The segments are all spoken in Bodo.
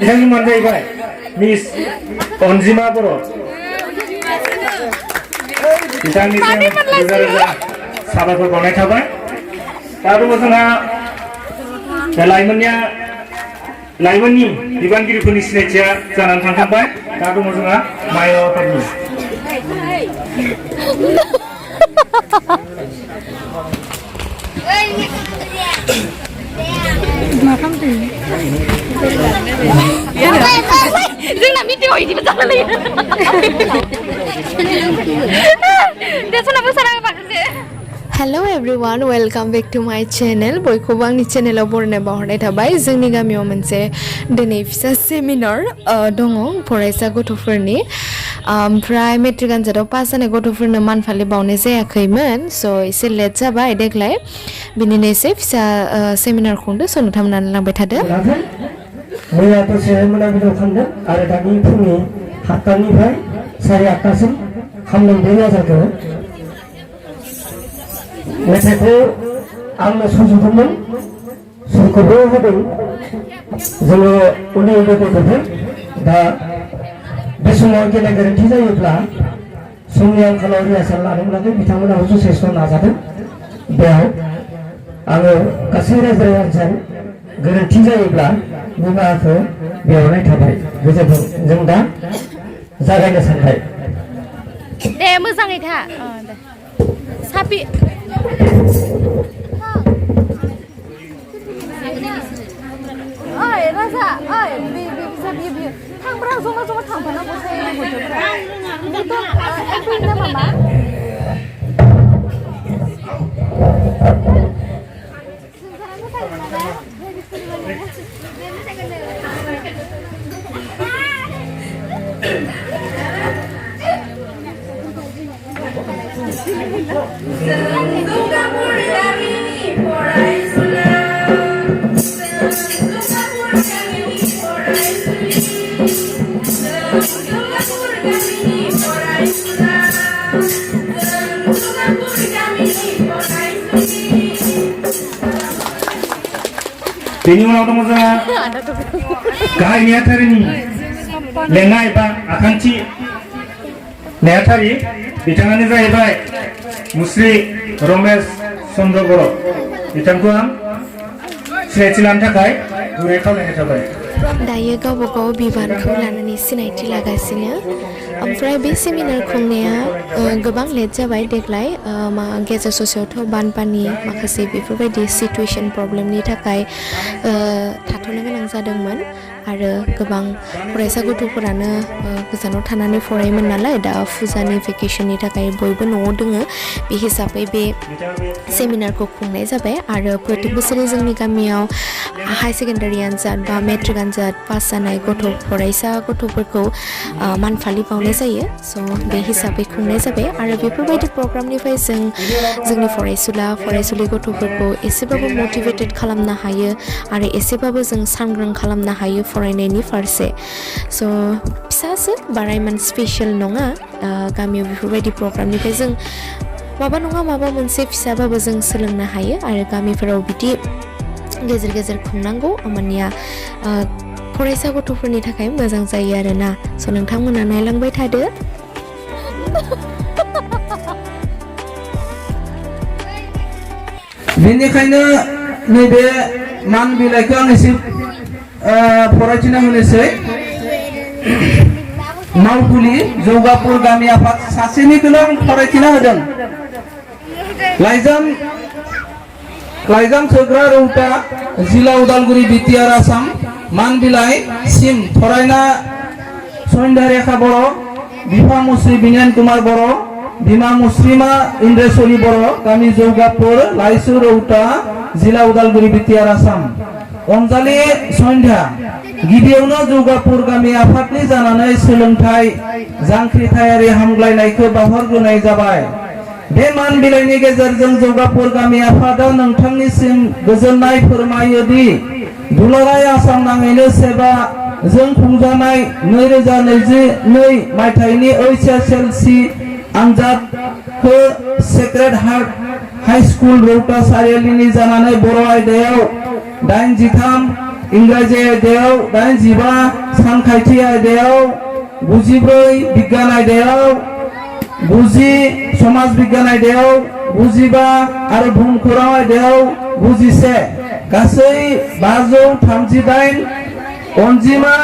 बिथांनि मुङानो जाहैबाय मिस अनजिमा बर' बिथांनिसिम रोजा रोजा साबायखर बावनाय थाबाय दा दङ जोंहा लाइमोननि बिबानगिरिफोरनि सिनायथिया जानानै थांखांबाय दा दङ जोंहा माइयावफोरनि मा खालामदों जोंना भिडिअ इदिबो जालायो Hello everyone, welcome back to my channel. बयखौबो आंनि चेनेलाव बरायनाय बावहरनाय थाबाय जोंनि गामियाव मोनसे दिनै फिसा सेमिनार दङ फरायसा गथ'फोरनि ओमफ्राय मेट्रिक आनजादाव पास जानाय गथ'फोरनो मान फालि बावनाय जायाखैमोन स' एसे लेट जाबाय देग्लाय बिनिनो एसे फिसा सेमिनार खुंदो स' नोंथांमोनानो लांबाय थादो मैया दसे मोनाबिलियाव खालामदों आरो दानि फुंनि 7टानिफ्राय 8:30सिम खालामदों बे आजारखौ मेथाइखौ आंनो सुजुदोंमोन सुरखौबो होदों जोङो उन्दै गथ'फोर दा बे समाव गेले गोरोन्थि जायोब्ला समनि आंखालाव रिहार्सेल लादोंब्लाबो बिथांमोनाबो जथेस्थ' नाजादों बेयाव आङो गासै रायजो राजाजों गोरोन्थि जायोब्ला निमाहाखौ बिहरनाय थाबाय गोजोनथों जों दा जागायनो सानबाय दे मोजाङै था दे साबि ओइ राजा ओइ बे साबि थांब्रा जमा जमा थांफानांगौ जायो गथ'फ्रा एफिन ना मामा बेनि उनाव दङ जोंहा गाहाय नेहाथारिनि लेङाइ बा आखान्थि नेहाथारि बिथाङानो जाहैबाय मुस्रि रमेश चन्द्र बर' बिथांखौ आं सिनायथि लानो थाखाय गुरै खावलायनाय थाबाय दायो गावबा गाव बिबानखौ लानानै सिनायथि लागासिनो ओमफ्राय बे सेमिनार खुंनाया गोबां लेट जाबाय देग्लाय गेजेर ससेयावथ' बानपानि माखासे बेफोरबायदि सिटुएशन प्रब्लेमनि थाखाय थाथ'नो गोनां जादोंमोन आरो गोबां फरायसा गथ'फोरानो गोजानाव थानानै फरायोमोन नालाय दा फुजानि भेकेसननि थाखाय बयबो न'आव दोङो बे हिसाबै बे सेमिनारखौ खुंनाय जाबाय आरो प्रत्येक बोसोरै जोंनि गामियाव हाई सेकेन्डारि आनजाद बा मेट्रिक आनजाद पास जानाय फरायसा गथ'फोरखौ मान फालि बावनाय जायो स' बे हिसाबै खुंनाय जाबाय आरो बेफोरबायदि प्रग्रामनिफ्राय जोंनि फरायसुलि गथ'फोरखौ एसेबाबो मटिभेटेड खालामनो हायो आरो एसेबाबो जों सांग्रां खालामनो हायो फरायनायनि फारसे स' फिसासो बारा इमान स्पेशल नङा गामियाव बेफोरबायदि प्रग्रामनिफ्राय जों माबा नङा माबा मोनसे फिसाबाबो जों सोलोंनो हायो आरो गामिफोराव बिदि गेजेर गेजेर खुंनांगौ होमबानिया फरायसा गथ'फोरनि थाखाय मोजां जायो आरोना स' नोंथांमोना नायलांबाय थादो बेनिखायनो नैबे मान बिलाइखौ आं एसे फरायथिना होनोसै मावखुलि जौगापुर गामि आफाद सासेनिखौनो आं फरायथिना होदों लाइजाम सोग्रा रौता जिल्ला उदालगुरि बिटिआर आसाम मान बिलाइ सिम फरायना सन्ध्या रेखा बर' बिफा मुस्रि बिनियान कुमार बर' बिमा मुस्रिमा इन्द्रेश्वरी बर' गामि जौगापुर लाइसु रौता जिल्ला उदालगुरि बिटिआर आसाम अनजालि सन्ध्या गिबियावनो जौगापुर गामि आफादनि जानानै सोलोंथाइ जांख्रिथायारि हामग्लायनायखौ बावहरग्रोनाय जाबाय बे मान बिलाइनि गेजेरजों जौगापुर गामि आफादा नोंथांनिसिम गोजोननाय फोरमायो दि दुलाराय आसाम नाङैनो सेबा जों खुंजानाय 2022 मायथाइनि HSLC आनजादखौ सेक्रेड हार्ट हाई स्कुल रौता सारियालिनि जानानै बर' आयदायाव 83 इंराजि आयदायाव 85 सानखान्थि आयदायाव 94 बिगियान आयदायाव 90 समाज बिगियान आयदायाव 95 आरो बुहुमखौरां आयदायाव 91 गासै 538 अनजिमा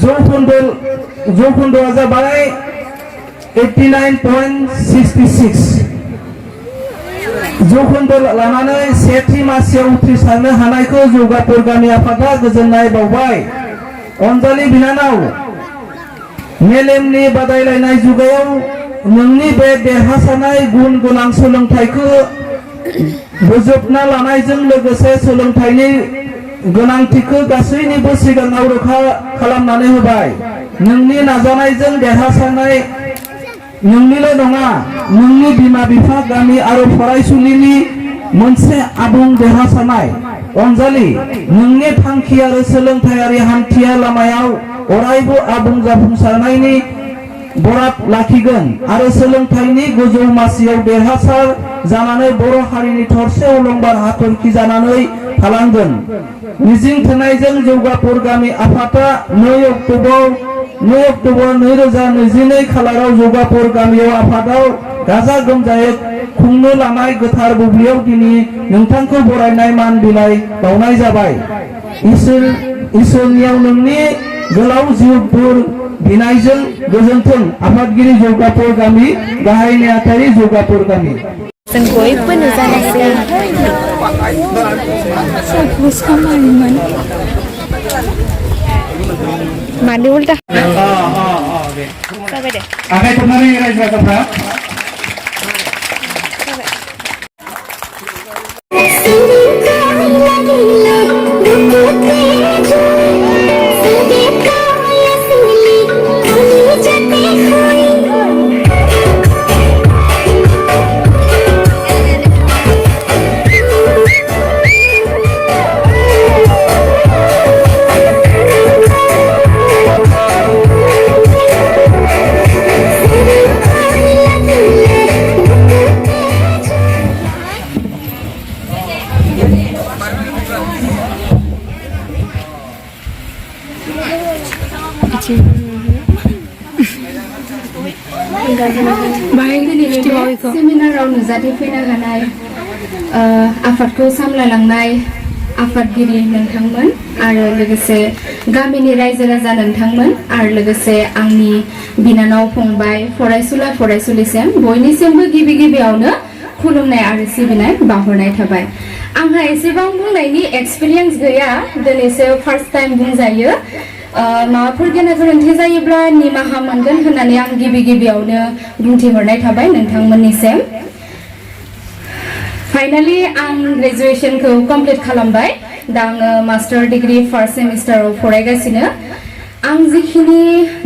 जौखोन्दोआ जाबाय 89.66 जौखोन्दो लानानै सेथि मासियाव उथ्रिसारनो हानायखौ जौगापुर गामि आफादा गोजोननाय बावबाय। अनजालि बिनानाव, मेलेमनि बादायलायनाय जुगायाव नोंनि बे देरहासारनाय गुन गोनां सोलोंथाइखौ बोजबना लानायजों लोगोसे सोलोंथाइनि गोनांथिखौ गासैनिबो सिगाङाव रोखा खालामनानै होबाय। नोंनि नाजानायजों देरहासारनाय नोंनिल' नङा, नोंनि बिमा बिफा, गामि आरो फरायसुलिनि मोनसे आबुं देरहासारनाय। अनजालि, नोंनि थांखि आरो सोलोंथायारि हान्थिया लामायाव अरायबो आबुं जाफुंसारनायनि बराद लाखिगोन आरो सोलोंथाइनि गोजौ मासियाव देरहासार जानानै बर' हारिनि थरसे अलंबार हाथरखि जानानै थालांगोन। मिजिं थिनायजों जौगापुर गामि आफादा 2 अक्ट'बर 2022 खालाराव जौगापुर गामियाव आफादाव गाजा गोमजायै खुंनो लानाय गोथार बुब्लियाव दिनै नोंथांखौ बरायनाय मान बिलाइ बावनाय जाबाय। इसोरनियाव नोंनि गोलाव जिउ बोर बिनायजों गोजोन्थों। आफादगिरि जौगापुर गामि, गाहाय नेहाथारि जौगापुर गामि। जों बयबो नुजानायसै मानि उल्टा जाबाय दे आखाइ खबनानै रायजो राजाफ्रा सेमिनाराव नुजाथिफैनो हानाय आफादखौ सामलायलांनाय आफादगिरि नोंथांमोन आरो लोगोसे गामिनि रायजो राजा नोंथांमोन आरो लोगोसे आंनि बिनानाव फंबाय फरायसुला फरायसुलिसिम बयनिसिमबो गिबि गिबियावनो खुलुमनाय आरो सिबिनाय बावहरनाय थाबाय। आंहा एसेबां बुंनायनि एक्सपिरियेन्स गैया, दिनैसो फार्स्ट टाइम बुंजायो। माबाफोर गेना गोरोन्थि जायोब्ला निमाहा मोनगोन होननानै आं गिबि गिबियावनो बुंथिहरनाय थाबाय नोंथांमोननिसिम। फाइनाली आं ग्रेजुएशनखौ कमप्लिट खालामबाय। दा आङो मास्टार डिग्री फार्स्ट सेमिस्टाराव फरायगासिनो। आं जिखिनि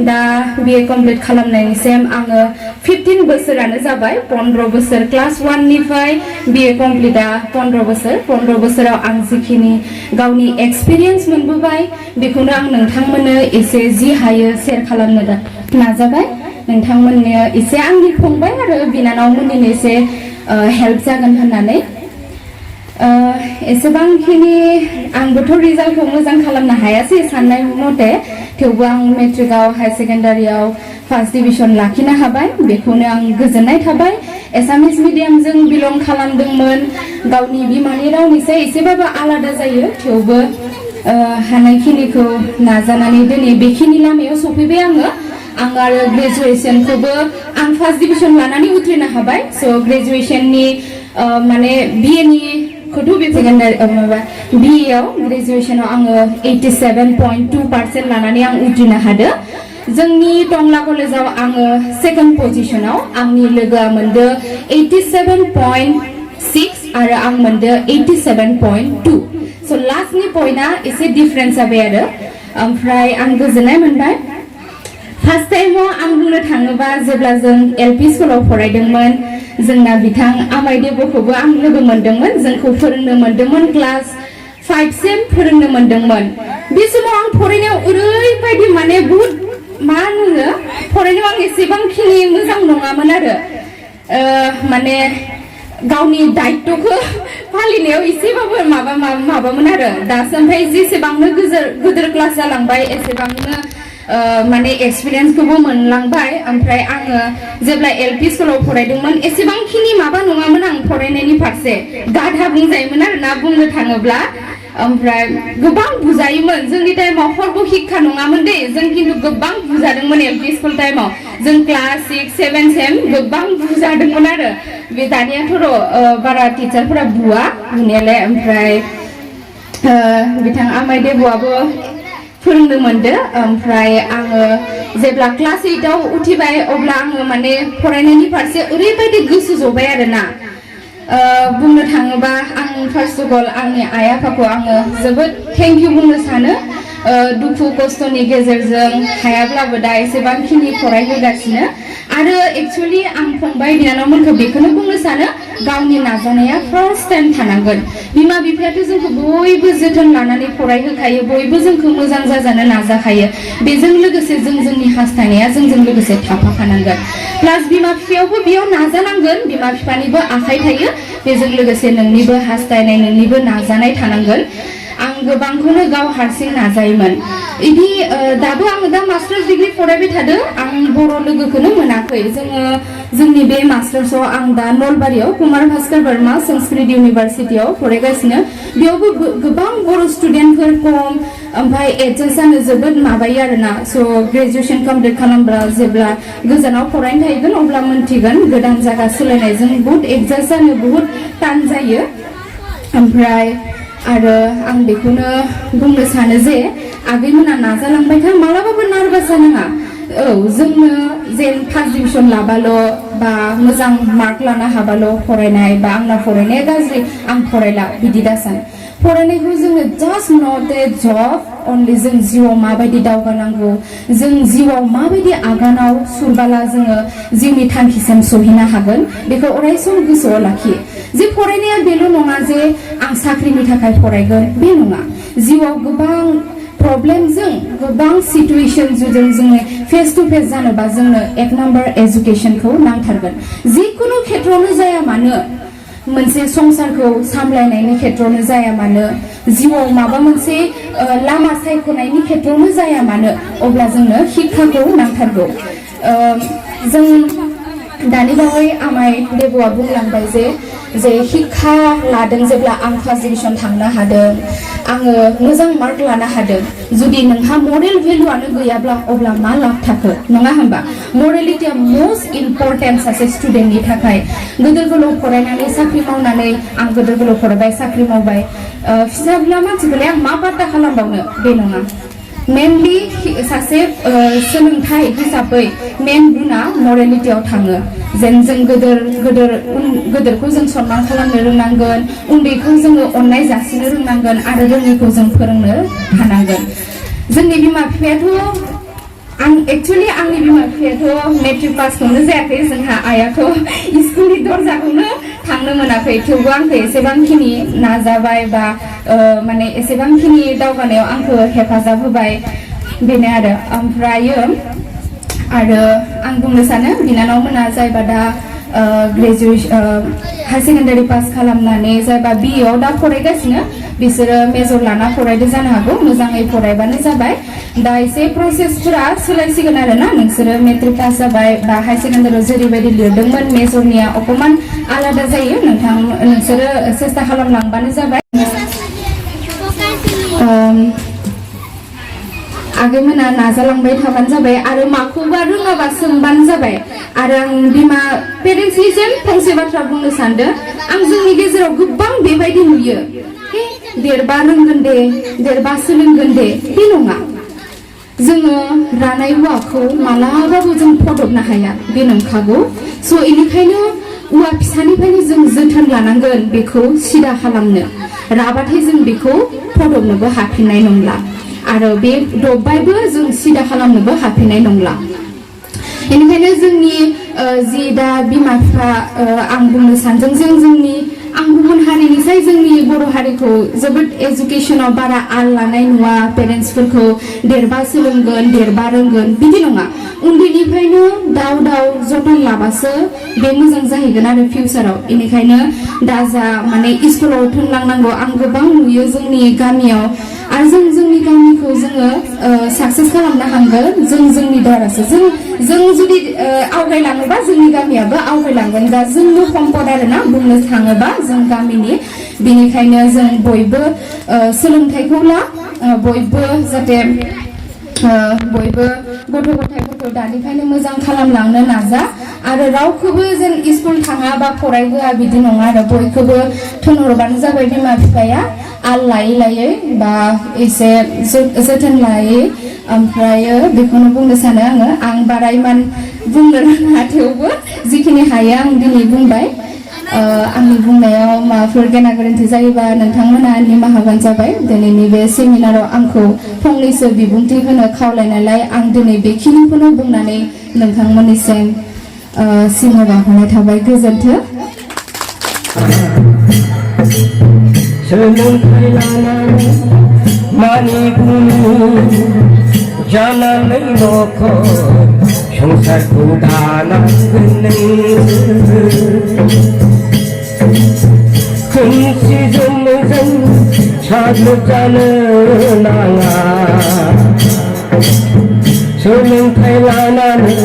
दा BA कमप्लिट खालामनायनिसिम आङो 15 बोसोरानो जाबाय। 15 बोसोर क्लास 1 निफ्राय BA कमप्लिटआ 15 बोसोर। 15 बोसोराव आं जिखिनि गावनि एक्सपिरियेन्स मोनबोबाय बेखौनो आं नोंथांमोननो एसे जि हायो शेयार खालामनो नाजाबाय। नोंथांमोननो एसे आंनि फंबाय आरो बिनानावमोननिनो एसे हेल्प जागोन होननानै। एसेबांखिनि आंबोथ' रिजाल्टखौ मोजां खालामनो हायासै साननाय मथे, थेवबो आं मेट्रिकआव हाई सेकेन्डारियाव फार्स्ट डिभिजन लाखिनो हाबाय, बेखौनो आं गोजोननाय थाबाय। एसामिस मिडियामजों बिलं खालामदोंमोन। गावनि बिमानि रावनिफ्राय एसेबाबो आलादा जायो, थेवबो हानायखिनिखौ नाजानानै दिनै बेखिनि लामायाव सफैबाय आङो। आं आरो ग्रेजुएशनखौबो आं फार्स्ट डिभिजन लानानै उथ्रिनो हाबाय। स' ग्रेजुएशननि माने BA नि खौथ' बे सेकेन्डारि माबा BA आव ग्रेजुएशनाव आङो 87.2% लानानै आं उथ्रिनो हादों। जोंनि टंला कलेजाव आङो सेकेन्ड पजिशनाव, आंनि लोगोआ मोनदो 87.6 आरो आं मोनदो 87.2। स' लास्टनि पइन्टआ एसे डिफारेन्स जाबाय आरो। ओमफ्राय आं गोजोननाय मोनबाय। फार्स्ट टाइमाव आं बुंनो थाङोबा जेब्ला जों LP स्कुलाव फरायदोंमोन, जोंना बिथां आमाय देबखौबो आं लोगो मोनदोंमोन। जोंखौ फोरोंनो मोनदोंमोन, क्लास 5 सिम फोरोंनो मोनदोंमोन। बे समाव आं फरायनायाव ओरैबायदि माने बुहुद मा होनो फरायनायाव आं एसेबांखिनि मोजां नङामोन आरो माने गावनि दायित्वखौ फालिनायाव एसेबाबो माबामोन आरो दासो ओमफ्राय जेसेबांनो गोदोर क्लास जालांबाय एसेबांनो माने एक्सपिरियेन्सखौबो मोनलांबाय ओमफ्राय आङो जेब्ला LP स्कुलाव फरायदोंमोन एसेबांखिनि माबा नङामोन आं फरायनायनि फारसे गाधा बुंजायोमोन आरोना बुंनो थाङोब्ला ओमफ्राय गोबां बुजायोमोन जोंनि टाइमाव हरबो शिक्षा नङामोन दे जों खिन्थु गोबां बुजादोंमोन LP स्कुल टाइमाव जों क्लास 6, 7 सेम गोबां बुजादोंमोन आरो बे दानियाथ' बारा टिचारफोरा बुवा बुनायालाय ओमफ्राय बिथां आमाय देब'आबो फोरोंनो मोनदो ओमफ्राय आङो जेब्ला क्लास 8 आव उथिबाय अब्ला आङो माने फरायनायनि फारसे ओरैबायदि गोसो जबाय आरोना बुंनो थाङोबा आं फार्स्ट अफ अल आंनि आइ आफाखौ आङो जोबोद थेंक इउ बुंनो सानो दुखु खस्थ'नि गेजेरजों हायाब्लाबो दा एसेबांखिनि फरायहोगासिनो आरो एक्चुअली आं फंबाय बिनानावमोनखौ बेखौनो बुंनो सानो गावनि नाजानाया फार्स्ट टाइम थानांगोन बिमा बिफायाथ' जोंखौ बयबो जोथोन लानानै फरायहोखायो बयबो जोंखौ मोजां जाजानो नाजाखायो बेजों लोगोसे जोंनि हास्थायनाया जोंजों लोगोसे थाफाखानांगोन प्लास बिमा बिफायावबो बेयाव नाजानांगोन बिमा बिफानिबो आखाइ थायो बेजों लोगोसे नोंनिबो हास्थायनाय नोंनिबो नाजानाय थानांगोन आं गोबांखौनो गाव हारसिं नाजायोमोन इदि दाबो आङो दा मास्टार्स डिग्री फरायबाय थादों आं बर' लोगोखौनो मोनाखै जोंनि बे मास्टार्सआव आं दा नलबारियाव कुमार भास्कर वर्मा संस्कृत इउनिभारसिटियाव फरायगासिनो बेयावबो गोबां बर' स्टुडेन्टफोर खम ओमफ्राय एडजास्ट जानो जोबोद माबायो आरोना स' ग्रेजुएसन कमप्लिट खालामब्ला जेब्ला गोजानाव फरायनो थाहैगोन अब्ला मोनथिगोन गोदान जायगा सोलायनायजों बुहुत एडजास्ट जानो बुहुत टान जायो ओमफ्राय आरो आं बेखौनो बुंनो सानो जे आगैमोना नाजालांबाय था मालाबाबो नार्भास जानाङा औ जोंनो जेन फार्स्ट डिभिजन लाबाल' बा मोजां मार्क लानो हाबाल' फरायनाय बा आंना फरायनाया गाज्रि आं फरायला बिदि दासान फरायनायखौ जोङो जास्ट नट ए जब अनलि जों जिउआव माबायदि दावगानांगौ जों जिउआव माबायदि आगानाव सुरबाला जोङो जिउनि थांखिसिम सहैनो हागोन बेखौ अरायसम गोसोआव लाखि जे फरायनाया बेल' नङा जे आं साख्रिनि थाखाय फरायगोन बे नङा जिउआव गोबां प्रब्लेमजों गोबां सिचुएशनजों जोङो फेस टु फेस जानोबा जोंनो 1 नाम्बार एजुकेशनखौ नांथारगोन जिखुनु खेत्रआवनो जाया मानो मोनसे संसारखौ सामलायनायनि खेत्रआवनो जाया मानो जिउआव माबा मोनसे लामा सायख'नायनि खेत्रआवनो जाया मानो अब्ला जोंनो शिक्षाखौ नांथारगौ जों दानि बावै आमाय देब'आ बुंलांबाय जे शिक्षा लादों जेब्ला आं फार्स्ट डिभिजन थांनो हादों आङो मोजां मार्क लानो हादों जुदि नोंहा मरेल भेलुआनो गैयाब्ला अब्ला मा लाब थाखो नङा होनबा मरेलिटिया मोस्ट इम्परटेन्ट सासे स्टुडेन्टनि थाखाय गोदोर गोलाव फरायनानै साख्रि मावनानै आं गोदोर गोलाव फरायबाय साख्रि मावबाय फिसा फिला मानसिखौलाय आं मा बाथ्रा खालामबावनो बे नङा मेनलि सासे सोलोंथाइ हिसाबै मेन गुना मरेलिटियाव थाङो जेन जों गोदोरखौ जों सनमान खालामनो रोंनांगोन उन्दैखौ जोङो अननाय जासिनो रोंनांगोन आरो रोङिखौ जों फोरोंनो हानांगोन जोंनि बिमा बिफायाथ' एक्चुअली आंनि बिमा बिफायाथ' मेट्रिक पासखौनो जायाखै जोंहा आइयाथ' स्कुलनि दरजाखौनो थांनो मोनाखै थेवबो आंखौ एसेबांखिनि नाजाबाय बा माने एसेबांखिनि दावगानायाव आंखौ हेफाजाब होबाय बेनो आरो ओमफ्रायो आरो आं बुंनो सानो बिनानावमोना जायबा दा ग्रेजुएसन हायर सेकेन्डारि पास खालामनानै जायबा BE आव दा फरायगासिनो बिसोरो मेजर लाना फरायदो जानो हागौ मोजाङै फरायबानो जाबाय दा एसे प्रसेसफोरा सोलायसिगोन आरोना नोंसोरो मेट्रिक पास जाबाय बा हायर सेकेन्डारियाव जेरैबायदि लिरदोंमोन मेजरनिया अकमान आलादा जायो नोंसोरो सेस्था खालामलांबानो जाबाय आगैमोना नाजालांबाय थाबानो जाबाय आरो माखौबा रोङाबा सोंबानो जाबाय आरो आं बिमा पेरेन्टसनिसिम फंसे बाथ्रा बुंनो सानदों आं जोंनि गेजेराव गोबां बेबायदि नुयो देरबा रोंगोन दे देरबा सोलोंगोन दे बे नङा जोङो रानाय औवाखौ मालाबाबो जों फदबनो हाया बे नंखागौ स' बेनिखायनो औवा फिसानिफ्रायनो जों जोथोन लानांगोन बेखौ सिदा खालामनो राबाथाय जों बेखौ फदबनोबो हाफिननाय नंला आरो बे दब्बायबो जों सिदा खालामनोबो हाफिननाय नंला बेनिखायनो जोंनि जि दा बिमा बिफा आं बुंनो सानदों जों जोंनि आं गुबुन हारिनिसाय जोंनि बर' हारिखौ जोबोद एजुकेशनाव बारा आल लानाय नुवा पेरेन्टसफोरखौ देरबा सोलोंगोन देरबा रोंगोन बिदि नङा उन्दैनिफ्रायनो दाव जतन लाबासो बे मोजां जाहैगोन आरो फिउचाराव बेनिखायनो दा जा माने स्कुलाव थोनलांनांगौ आं गोबां नुयो जोंनि गामियाव आरो जोंनि गामिखौ जोङो साक्सेस खालामनो हांगोन जोंनि दारासो जों जुदि आवगायलाङोबा जोंनि गामियाबो आवगायलांगोन दा जोंनो सम्पद आरोना बुंनो थाङोबा जों गामिनि बेनिखायनो जों बयबो सोलोंथाइखौ ला बयबो जाहाथे बयबो गथ' गथायफोरखौ दानिफ्रायनो मोजां खालामलांनो नाजा आरो रावखौबो जों स्कुल थाङा बा फरायहोआ बिदि नङा आरो बयखौबो थोनहरबानो जाबाय बिमा बिफाया आल लायै बा एसे जोथोन लायै ओमफ्रायो बेखौनो बुंनो सानो आं बारा इमान बुंनो रोङा थेवबो जिखिनि हायो आं दिनै बुंबाय आंनि बुंनायाव माबाफोर गेना गोरोन्थि जायोबा नोंथांमोना निमाहा होबानो जाबाय दिनैनि बे सेमिनाराव आंखौ फंनैसो बिबुंथि होनो खावलायनायलाय आं दिनै बेखिनिखौनो बुंनानै नोंथांमोननिसिम सिमां बावहरनाय थाबाय गोजोन्थों सोलोंथाइ लानानै मानि बुङो जानानै न'खर संसारखौ दानांगोन खोमसिजों मोजां साग्लोबजानो नाङा सोलोंथाइ लानानै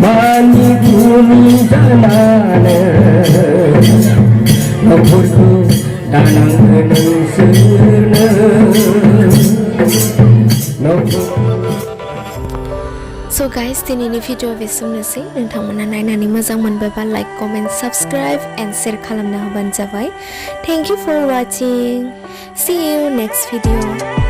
मानि बुङो जानानै न'खरखौ दानांगोन So guys, दिनैनि भिडिअ बेसेनोसै नोंथांमोना नायनानै मोजां मोनबायबा like comment subscribe and share खालामना होबानो जाबाय Thank you for watching. See you next video.